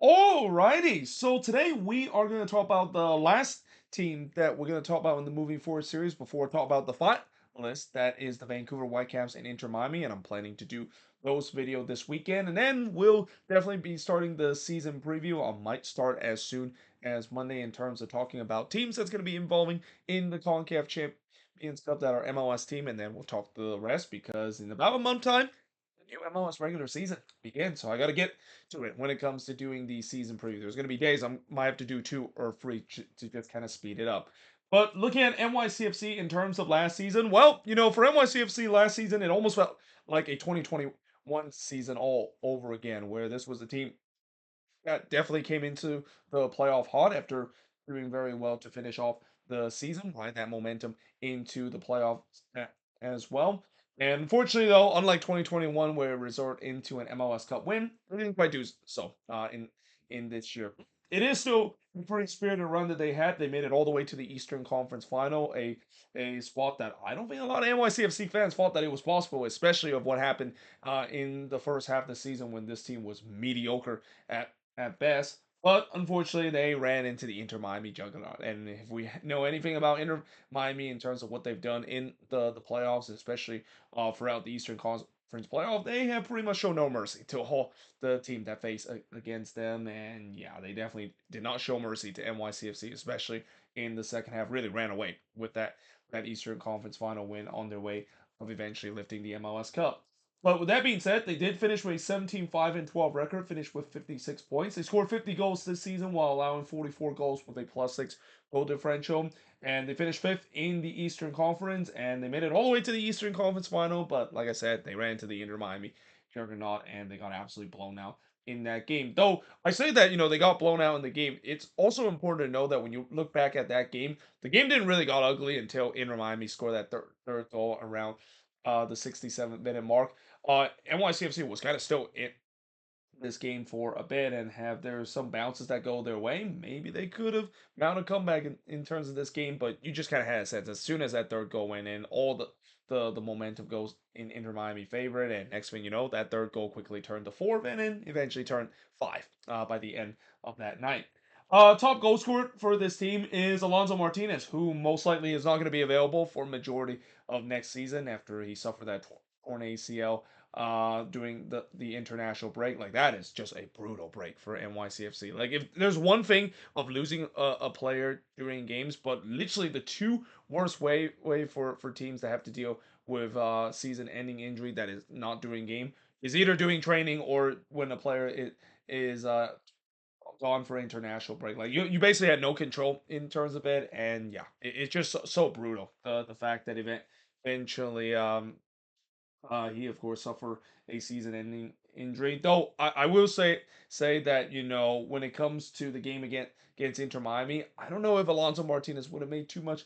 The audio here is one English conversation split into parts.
Alrighty, so today we are going to talk about the last team that we're going to talk about in the moving forward series before I talk about the finalists. That is the Vancouver Whitecaps and Inter Miami, and I'm planning to do those video this weekend, and then we'll definitely be starting the season preview. I might start as soon as Monday in terms of talking about teams that's going to be involving in the CONCACAF Champions Cup that are MLS team, and then we'll talk the rest because in about a month time the new MLS regular season begins. So I got to get to it when it comes to doing the season preview. There's going to be days I might have to do two or three to just kind of speed it up. But looking at NYCFC in terms of last season, well, for NYCFC last season, it almost felt like a 2021 season all over again, where this was a team that definitely came into the playoff hot after doing very well to finish off the season, right? That momentum into the playoffs as well. And unfortunately, though, unlike 2021, where it resort into an MLS Cup win, they didn't quite do so in this year. It is still a pretty spirited run that they had. They made it all the way to the Eastern Conference Final, a spot that I don't think a lot of NYCFC fans thought that it was possible, especially of what happened in the first half of the season when this team was mediocre at best. But unfortunately, they ran into the Inter Miami juggernaut. And if we know anything about Inter Miami in terms of what they've done in the playoffs, especially throughout the Eastern Conference playoff, they have pretty much shown no mercy to all the team that face against them. And yeah, they definitely did not show mercy to NYCFC, especially in the second half. Really ran away with that Eastern Conference final win on their way of eventually lifting the MLS Cup. But with that being said, they did finish with a 17-5-12 record, finished with 56 points. They scored 50 goals this season while allowing 44 goals with a +6 goal differential. And they finished fifth in the Eastern Conference, and they made it all the way to the Eastern Conference final. But like I said, they ran into the Inter Miami juggernaut, and they got absolutely blown out in that game. Though I say that, they got blown out in the game, it's also important to know that when you look back at that game, the game didn't really got ugly until Inter Miami scored that third goal around the 67th minute mark. NYCFC was kind of still in this game for a bit and have there's some bounces that go their way. Maybe they could have mounted a comeback in terms of this game, but you just kind of had a sense as soon as that third goal went in, all the momentum goes in Inter Miami favorite, and next thing you know, that third goal quickly turned to four, and then eventually turned five by the end of that night. Top goal scorer for this team is Alonso Martinez, who most likely is not going to be available for majority of next season after he suffered that torn ACL during the international break. Like that is just a brutal break for NYCFC. Like if there's one thing of losing a player during games, but literally the two worst way for teams that have to deal with season ending injury that is not during game is either doing training or when a player is gone for international break. Like you basically had no control in terms of it, and yeah, it's just so brutal. The fact that eventually he of course suffered a season-ending injury. Though I will say that when it comes to the game against Inter Miami, I don't know if Alonso Martinez would have made too much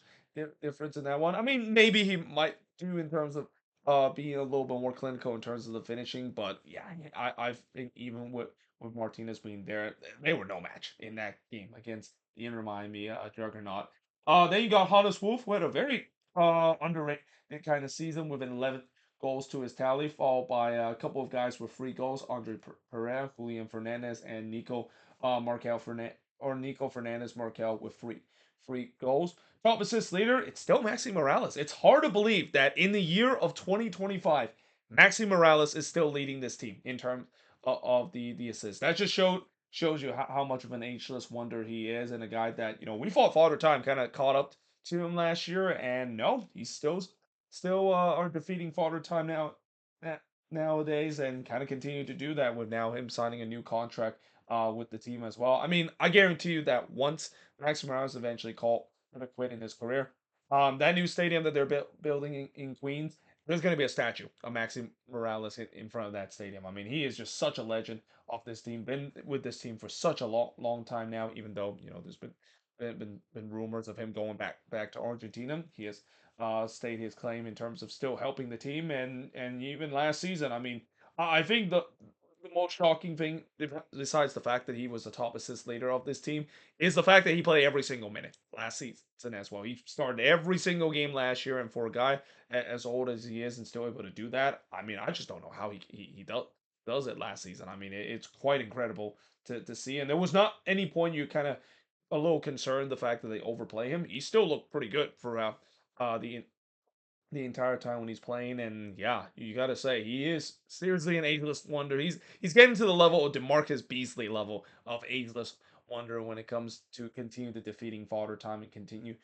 difference in that one. I mean, maybe he might do in terms of being a little bit more clinical in terms of the finishing, but yeah, I think even with Martinez being there, they were no match in that game against the Inter Miami juggernaut. Then you got Hannes Wolf, who had a very underrated kind of season with an 11 goals to his tally, followed by a couple of guys with 3 goals: Andre Pereira, Julian Fernandez, and Nico Markel Nico Fernandez Markel with three goals. Top assist leader, it's still Maxi Morales. It's hard to believe that in the year of 2025, Maxi Morales is still leading this team in terms of the assists. That just shows you how much of an ageless wonder he is, and a guy that we thought Father Time kind of caught up to him last year, and no, he's still are defeating Father Time nowadays, and kind of continue to do that with now him signing a new contract with the team as well. I mean, I guarantee you that once Max Morales eventually called to quit in his career, that new stadium that they're building in Queens, there's going to be a statue of Maxi Morales in front of that stadium. I mean, he is just such a legend of this team. Been with this team for such a long time now. Even though there's been rumors of him going back to Argentina, he has state his claim in terms of still helping the team, and even last season. I mean, I think the most shocking thing, besides the fact that he was the top assist leader of this team, is the fact that he played every single minute last season as well. He started every single game last year, and for a guy as old as he is and still able to do that, I mean, I just don't know how he does does it last season. I mean, it's quite incredible to see. And there was not any point you kind of a little concerned the fact that they overplay him. He still looked pretty good for the entire time when he's playing. And yeah, you got to say he is seriously an ageless wonder. He's getting to the level of DeMarcus Beasley level of ageless wonder when it comes to continue the defeating fodder time and continue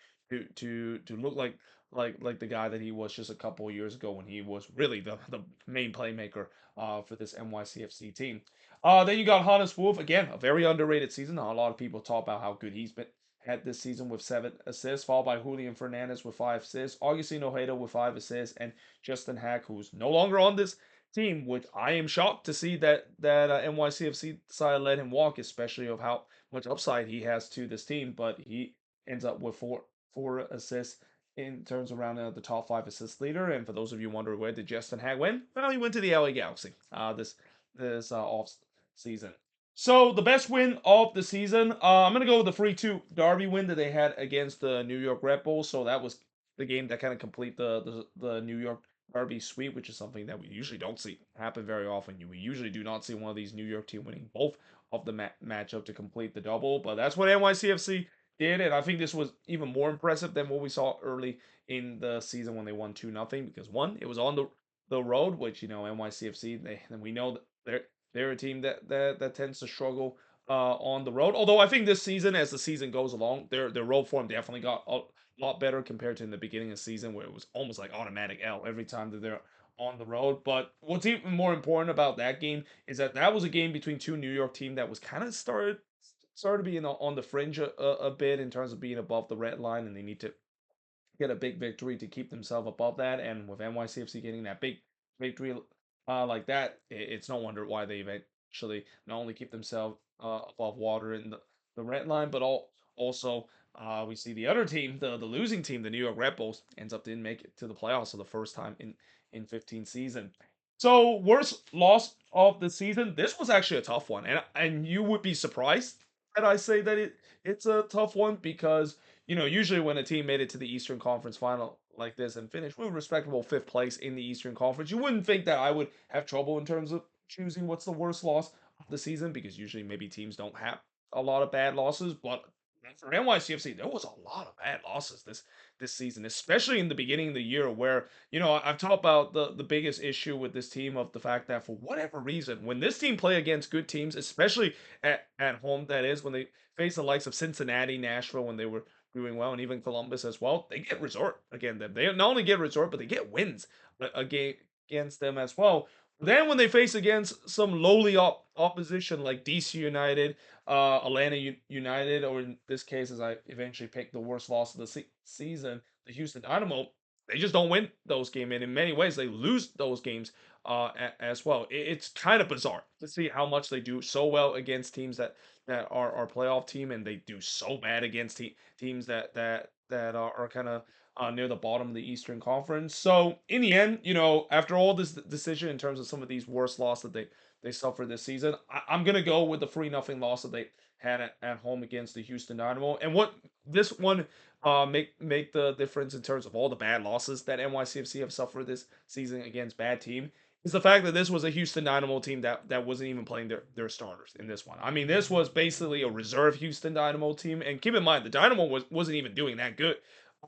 to look like the guy that he was just a couple of years ago when he was really the main playmaker for this NYCFC team. Then you got Hannes Wolf again, a very underrated season. A lot of people talk about how good he's been had this season with 7 assists, followed by Julian Fernandez with 5 assists, Augustine Ojeda with 5 assists, and Justin Hack, who's no longer on this team, which I am shocked to see that NYCFC decided to let him walk, especially of how much upside he has to this team. But he ends up with four assists in terms of around the top 5 assist leader. And for those of you wondering where did Justin Hack win, well, he went to the LA Galaxy this off season. So the best win of the season, I'm gonna go with the 3-2 Derby win that they had against the New York Red Bulls. So that was the game that kind of complete the New York Derby sweep, which is something that we usually don't see happen very often. We usually do not see one of these New York team winning both of the matchup to complete the double, but that's what NYCFC did, and I think this was even more impressive than what we saw early in the season when they won 2-0. Because one, it was on the road, which NYCFC and we know that they're a team that tends to struggle on the road. Although I think this season, as the season goes along, their road form definitely got a lot better compared to in the beginning of the season, where it was almost like automatic L every time that they're on the road. But what's even more important about that game is that was a game between two New York team that was kind of started being on the fringe a bit in terms of being above the red line, and they need to get a big victory to keep themselves above that. And with NYCFC getting that big victory like that, it's no wonder why they eventually not only keep themselves above water in the red line, but also we see the other team, the losing team, the New York Red Bulls, ends up didn't make it to the playoffs for the first time in 15 season. So worst loss of the season. This was actually a tough one, and you would be surprised that I say that it's a tough one because usually when a team made it to the Eastern Conference final like this and finished with respectable fifth place in the Eastern Conference, you wouldn't think that I would have trouble in terms of choosing what's the worst loss of the season because usually maybe teams don't have a lot of bad losses, but for NYCFC, there was a lot of bad losses this season, especially in the beginning of the year where, I've talked about the biggest issue with this team of the fact that for whatever reason, when this team play against good teams, especially at home, that is, when they face the likes of Cincinnati, Nashville, when they were doing well, and even Columbus as well, they get resort again. They not only get resort, but they get wins against them as well. Then when they face against some lowly opposition like DC United, Atlanta United, or in this case, as I eventually picked the worst loss of the season, the Houston Dynamo, they just don't win those games, and in many ways they lose those games as well. It's kind of bizarre to see how much they do so well against teams that are our playoff team, and they do so bad against teams that are kind of near the bottom of the Eastern Conference. So in the end, after all this decision in terms of some of these worst losses that they suffered this season, I'm gonna go with the 3-0 loss that they had at home against the Houston Dynamo. And what this one make the difference in terms of all the bad losses that NYCFC have suffered this season against bad team is the fact that this was a Houston Dynamo team that wasn't even playing their starters in this one. I mean, this was basically a reserve Houston Dynamo team, and keep in mind the Dynamo wasn't even doing that good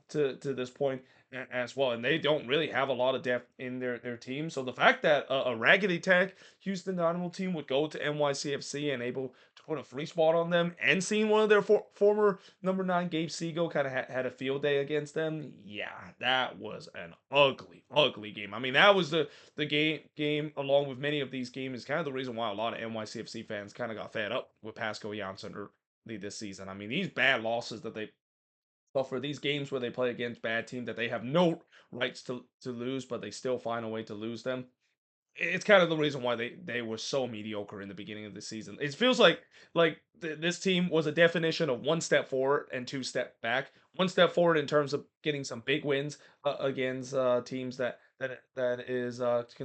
to this point as well, and they don't really have a lot of depth in their team. So the fact that a raggedy tech Houston Dynamo team would go to NYCFC and able to put a free spot on them, and seeing one of their former number 9 Gabe Seago kind of had a field day against them, yeah, that was an ugly game. I mean, that was the game along with many of these games is kind of the reason why a lot of NYCFC fans kind of got fed up with Pascal Janssen early this season. I mean, these bad losses that they but for these games where they play against bad teams that they have no rights to lose, but they still find a way to lose them, it's kind of the reason why they were so mediocre in the beginning of the season. It feels like this team was a definition of one step forward and two step back. One step forward in terms of getting some big wins against teams that is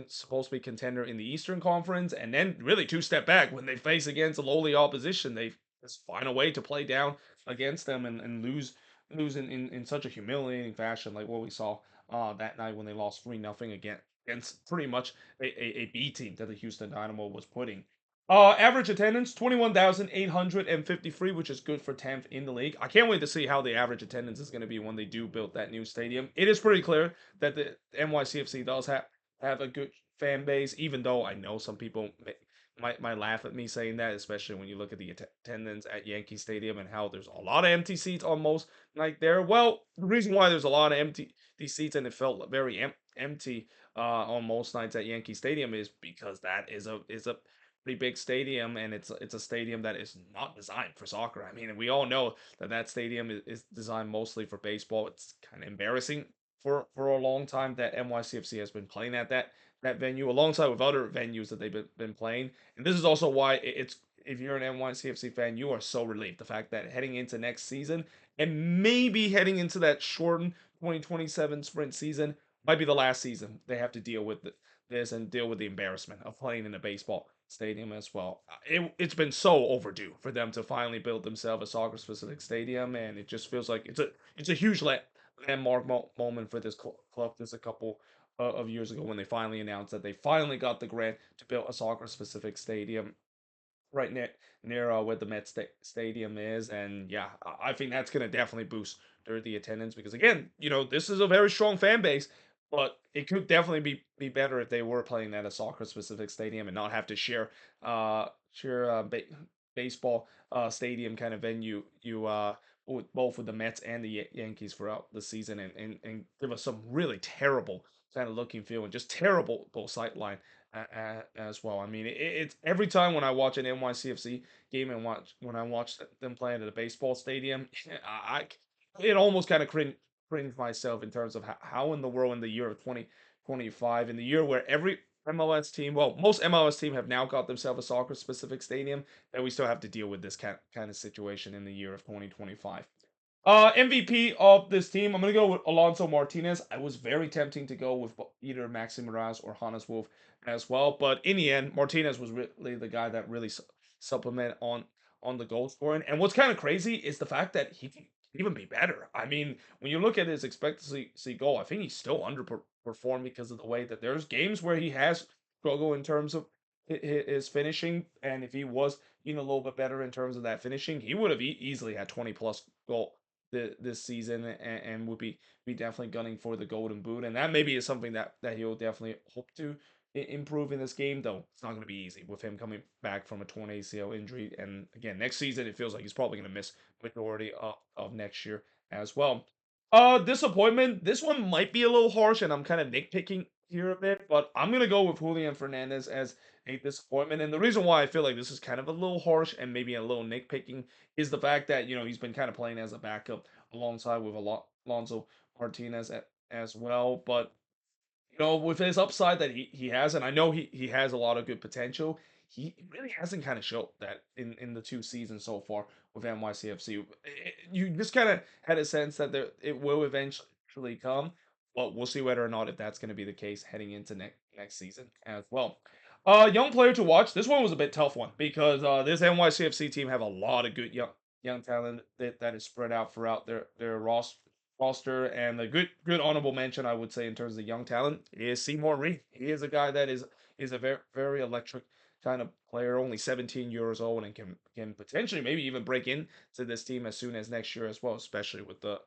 supposed to be contender in the Eastern Conference, and then really two step back when they face against a lowly opposition. They just find a way to play down against them and lose in such a humiliating fashion, like what we saw that night when they lost 3-0 again against pretty much a B team that the Houston Dynamo was putting. Average attendance 21,853, which is good for 10th in the league. I can't wait to see how the average attendance is going to be when they do build that new stadium. It is pretty clear that the NYCFC does have a good fan base, even though I know some people might laugh at me saying that, especially when you look at the attendance at Yankee Stadium and how there's a lot of empty seats almost like there. Well, the reason why there's a lot of empty these seats and it felt very empty on most nights at Yankee Stadium is because that is a pretty big stadium, and it's a stadium that is not designed for soccer. I mean, we all know that that stadium is designed mostly for baseball. It's kind of embarrassing for a long time that NYCFC has been playing at that venue alongside with other venues that they've been playing. And this is also why it's if you're an NYCFC fan, you are so relieved the fact that heading into next season and maybe heading into that shortened 2027 sprint season might be the last season they have to deal with this and deal with the embarrassment of playing in a baseball stadium as well. It's been so overdue for them to finally build themselves a soccer specific stadium, and it just feels like it's a huge landmark moment for this club. There's a couple of years ago when they finally announced that they finally got the grant to build a soccer specific stadium right near where the Stadium is, and yeah, I think that's gonna definitely boost the attendance because again, this is a very strong fan base, but it could definitely be better if they were playing at a soccer specific stadium and not have to share baseball stadium kind of venue with both with the Mets and the Yankees throughout the season and give us some really terrible kind of looking feel and just terrible sight line as well. I mean, it's every time when I watch an NYCFC game and when I watch them playing at a baseball stadium, I it almost kind of cringe myself in terms of how in the world in the year of 2025, in the year where every MLS team, well, most MLS team have now got themselves a soccer specific stadium, that we still have to deal with this kind of situation in the year of 2025. MVP of this team, I'm gonna go with Alonso Martinez. I was very tempting to go with either Maxi Moraes or Hannes Wolf as well, but in the end, Martinez was really the guy that really supplement on the goal scoring. And what's kind of crazy is the fact that he can even be better. I mean, when you look at his expected see goal, I think he's still underperformed because of the way that there's games where he has struggled in terms of his finishing, and if he was a little bit better in terms of that finishing, he would have easily had 20 plus this season and would be definitely gunning for the golden boot, and that maybe is something that he'll definitely hope to improve in this game, though it's not going to be easy with him coming back from a torn ACL injury, and again next season it feels like he's probably going to miss majority of next year as well. Disappointment, this one might be a little harsh and I'm kind of nitpicking here a bit, but I'm going to go with Julian Fernandez as a disappointment, and the reason why I feel like this is kind of a little harsh and maybe a little nitpicking is the fact that he's been kind of playing as a backup alongside with Alonso Martinez as well. But with his upside that he has, and I know he has a lot of good potential, he really hasn't kind of showed that in the two seasons so far with NYCFC. You just kind of had a sense that it will eventually come, but we'll see whether or not if that's going to be the case heading into next season as well. Young player to watch. This one was a bit tough one because this NYCFC team have a lot of good young talent that is spread out throughout their roster, and a good honorable mention I would say in terms of young talent is Seymour Reed. He is a guy that is a very electric kind of player, only 17 years old, and can potentially maybe even break into this team as soon as next year as well, especially with the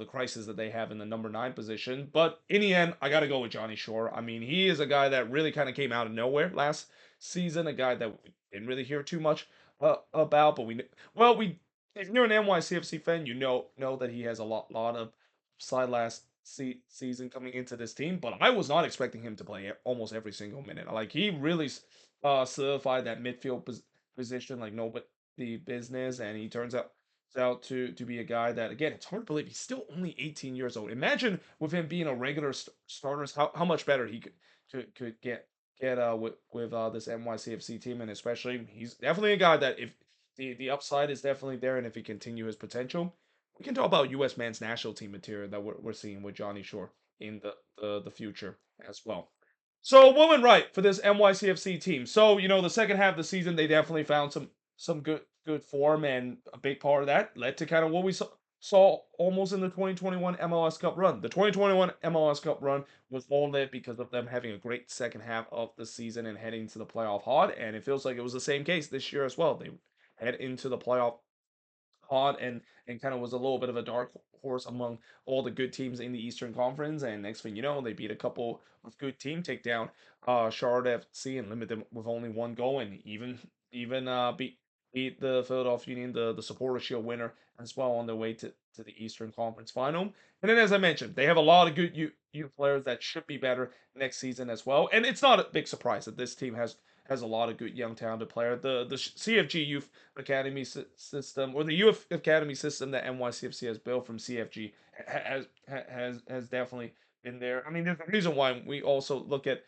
crisis that they have in the number 9 position. But in the end, I got to go with Johnny Shore. I mean, he is a guy that really kind of came out of nowhere last season, a guy that we didn't really hear too much about, but we if you're an NYCFC fan, you know that he has a lot of side last season coming into this team. But I was not expecting him to play almost every single minute. Like he really solidified that midfield position like nobody business, and he turns out to be a guy that again it's hard to believe he's still only 18 years old. Imagine with him being a regular starter, how much better he could get with this NYCFC team, and especially he's definitely a guy that if the upside is definitely there, and if he continue his potential, we can talk about U.S. men's national team material that we're seeing with Johnny Shore in the future as well. So what went right for this NYCFC team? So the second half of the season they definitely found some good form, and a big part of that led to kind of what we saw almost in the 2021 MLS Cup run. The 2021 MLS Cup run was all lit because of them having a great second half of the season and heading to the playoff hot. And it feels like it was the same case this year as well. They head into the playoff hot and kind of was a little bit of a dark horse among all the good teams in the Eastern Conference. And next thing you know, they beat a couple of good team, take down Charlotte FC and limit them with only one goal, and even beat the Philadelphia Union, the Supporter Shield winner as well on their way to the Eastern Conference Final. And then, as I mentioned, they have a lot of good youth players that should be better next season as well. And it's not a big surprise that this team has a lot of good young talented player. The CFG Youth Academy system, or the Youth Academy system that NYCFC has built from CFG, has definitely been there. I mean, there's a reason why we also look at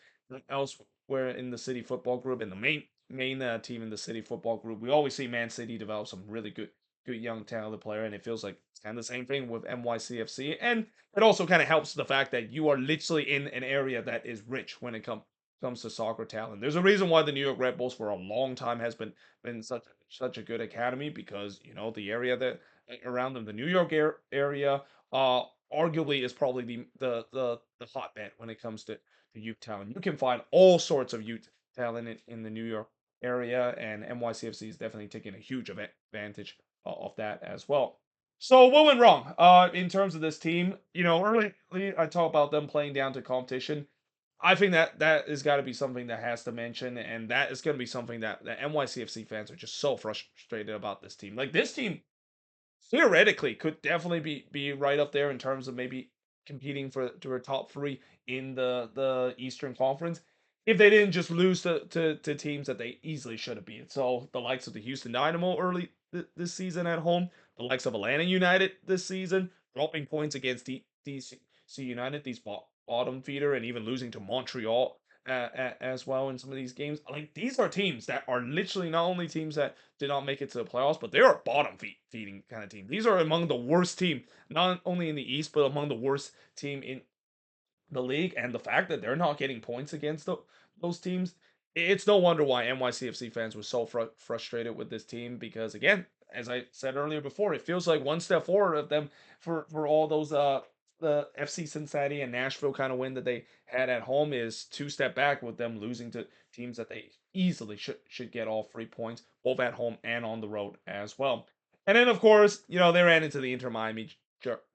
elsewhere in the City Football Group and the main team in the City Football Group. We always see Man City develop some really good young talented player, and it feels like it's kind of the same thing with NYCFC. And it also kind of helps the fact that you are literally in an area that is rich when it comes to soccer talent. There's a reason why the New York Red Bulls for a long time has been such a good academy, because the area that around them, the New York area, uh, arguably is probably the hotbed when it comes to youth talent. You can find all sorts of youth talent in the New York area, and NYCFC is definitely taking a huge advantage of that as well. So what went wrong in terms of this team? Early I talked about them playing down to competition. I think that is got to be something that has to mention, and that is going to be something that NYCFC fans are just so frustrated about this team. Like, this team theoretically could definitely be right up there in terms of maybe competing for to a top three in the Eastern Conference if they didn't just lose to teams that they easily should have beat. So the likes of the Houston Dynamo early this season at home, the likes of Atlanta United this season, dropping points against DC United, these bottom feeder, and even losing to Montreal as well in some of these games. Like, these are teams that are literally not only teams that did not make it to the playoffs, but they're a bottom feeding kind of team. These are among the worst team, not only in the East, but among the worst team in the league. And the fact that they're not getting points against those teams, it's no wonder why NYCFC fans were so frustrated with this team. Because again, as I said earlier before, it feels like one step forward of them for all those the FC Cincinnati and Nashville kind of win that they had at home is two step back with them losing to teams that they easily should get all 3 points, both at home and on the road as well. And then, of course, they ran into the Inter Miami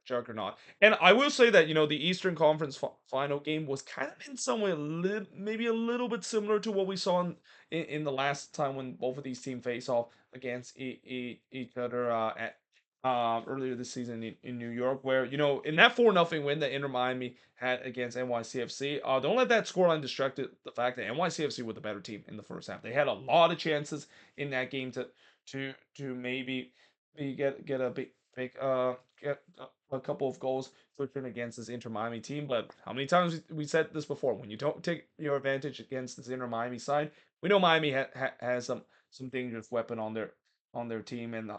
juggernaut. And I will say that, the Eastern Conference final game was kind of in some way maybe a little bit similar to what we saw in the last time when both of these teams face off against each other at earlier this season in New York, where, in that 4-0 win that Inter Miami had against NYCFC, don't let that scoreline distract the fact that NYCFC were the better team in the first half. They had a lot of chances in that game to maybe get a big get a couple of goals switching against this Inter Miami team. But how many times we said this before? When you don't take your advantage against this Inter Miami side, we know Miami has some dangerous weapon on their team, and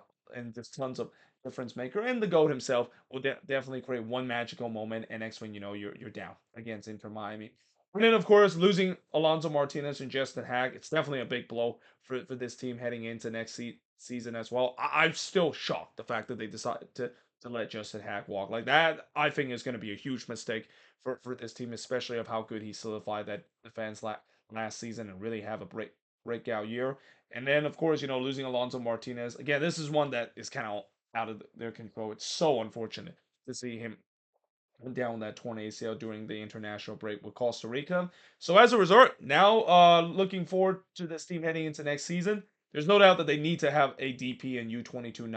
just tons of difference maker. And the GOAT himself will definitely create one magical moment, and next one, you're down against Inter Miami. And then, of course, losing Alonso Martinez and Justin Hack, it's definitely a big blow for this team heading into next season as well. I'm still shocked the fact that they decided to let Justin Hack walk like that. I think is going to be a huge mistake for this team, especially of how good he solidified that defense last season and really have a breakout year. And then, of course, losing Alonso Martinez again. This is one that is kind of out of their control. It's so unfortunate to see him down that torn ACL during the international break with Costa Rica. So as a result, now looking forward to this team heading into next season. There's no doubt that they need to have a DP and U22-9.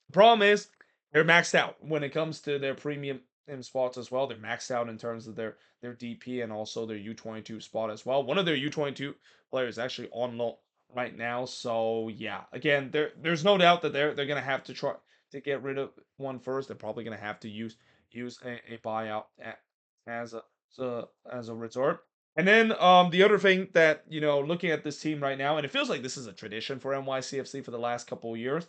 The problem is they're maxed out when it comes to their premium spots as well. They're maxed out in terms of their DP and also their U22 spot as well. One of their U22 players is actually on loan right now. So yeah, again, there's no doubt that they're gonna have to try to get rid of one first. They're probably gonna have to use a buyout as a as a resort. And then the other thing that, looking at this team right now, and it feels like this is a tradition for NYCFC for the last couple of years,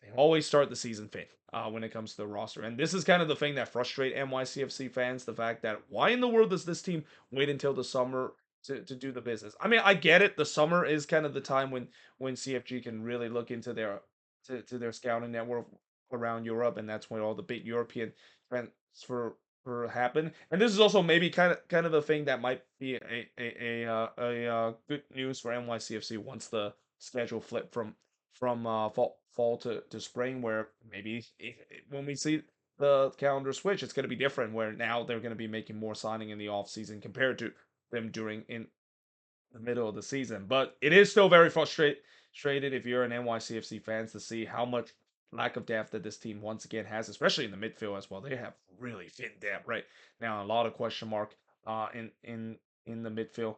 they always start the season fifth when it comes to the roster. And this is kind of the thing that frustrates NYCFC fans, the fact that why in the world does this team wait until the summer to do the business? I mean, I get it. The summer is kind of the time when CFG can really look into their to their scouting network around Europe, and that's when all the big European transfer happen. And this is also maybe kind of a thing that might be good news for NYCFC once the schedule flip from fall to spring, where maybe when we see the calendar switch, it's going to be different. Where now they're going to be making more signing in the off season compared to them during in the middle of the season. But it is still very frustrated if you're an NYCFC fans to see how much lack of depth that this team once again has, especially in the midfield as well. They have really thin depth right now, a lot of question mark in the midfield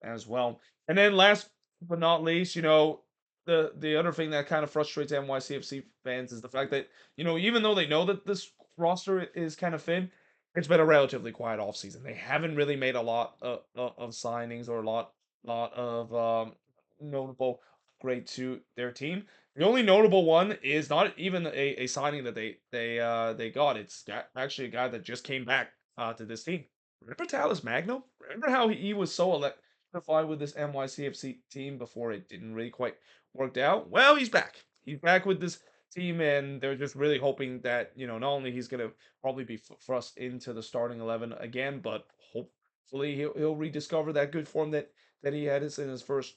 as well. And then last but not least, the other thing that kind of frustrates NYCFC fans is the fact that, even though they know that this roster is kind of thin, it's been a relatively quiet offseason. They haven't really made a lot of signings or a lot of notable grade to their team. The only notable one is not even a signing that they got. It's actually a guy that just came back to this team. Remember Talis Magno? Remember how he was so electrified with this NYCFC team before it didn't really quite work out? Well, he's back. He's back with this team, and they're just really hoping that, not only he's going to probably be thrust into the starting 11 again, but hopefully he'll rediscover that good form that he had in his first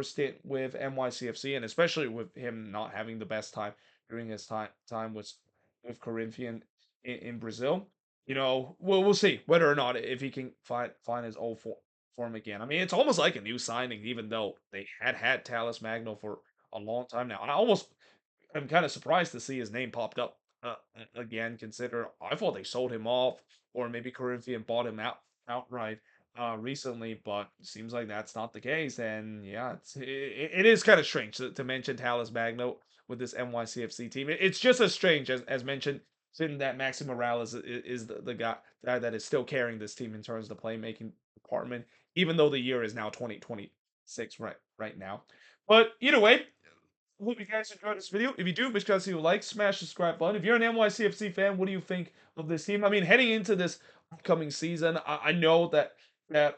stint with NYCFC, and especially with him not having the best time during his time with Corinthian in Brazil. We'll see whether or not if he can find his old form again. I mean, it's almost like a new signing, even though they had Talis Magno for a long time now, and I'm kind of surprised to see his name popped up again. Consider I thought they sold him off, or maybe Corinthian bought him outright recently, but it seems like that's not the case. And yeah, it is kind of strange to mention Talis Magno with this NYCFC team. It's just as strange as mentioned, seeing that Maxi Morales is the guy that is still carrying this team in terms of the playmaking department, even though the year is now 2026 right now. But either way, hope you guys enjoyed this video. If you do, make sure to like, smash the subscribe button. If you're an NYCFC fan, what do you think of this team? I mean, heading into this upcoming season, I know that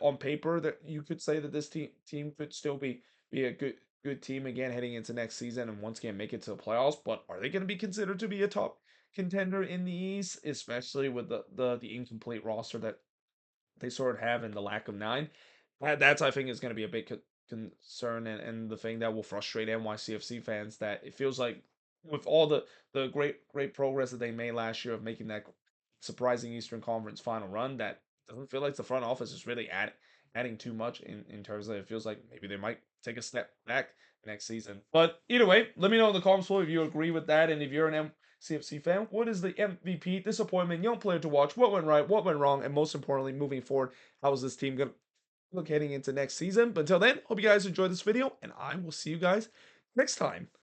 on paper that you could say that this team could still be a good team again heading into next season and once again make it to the playoffs. But are they going to be considered to be a top contender in the East, especially with the incomplete roster that they sort of have and the lack of nine? That's I think is going to be a big concern, and the thing that will frustrate NYCFC fans, that it feels like with all the great progress that they made last year of making that surprising Eastern Conference final run, that doesn't feel like the front office is really adding too much in terms of it feels like maybe they might take a step back next season. But either way, let me know in the comments below if you agree with that, and if you're an CFC fan, what is the MVP, disappointment, young player to watch, what went right, what went wrong, and most importantly, moving forward, how is this team going to look heading into next season? But until then, hope you guys enjoyed this video, and I will see you guys next time.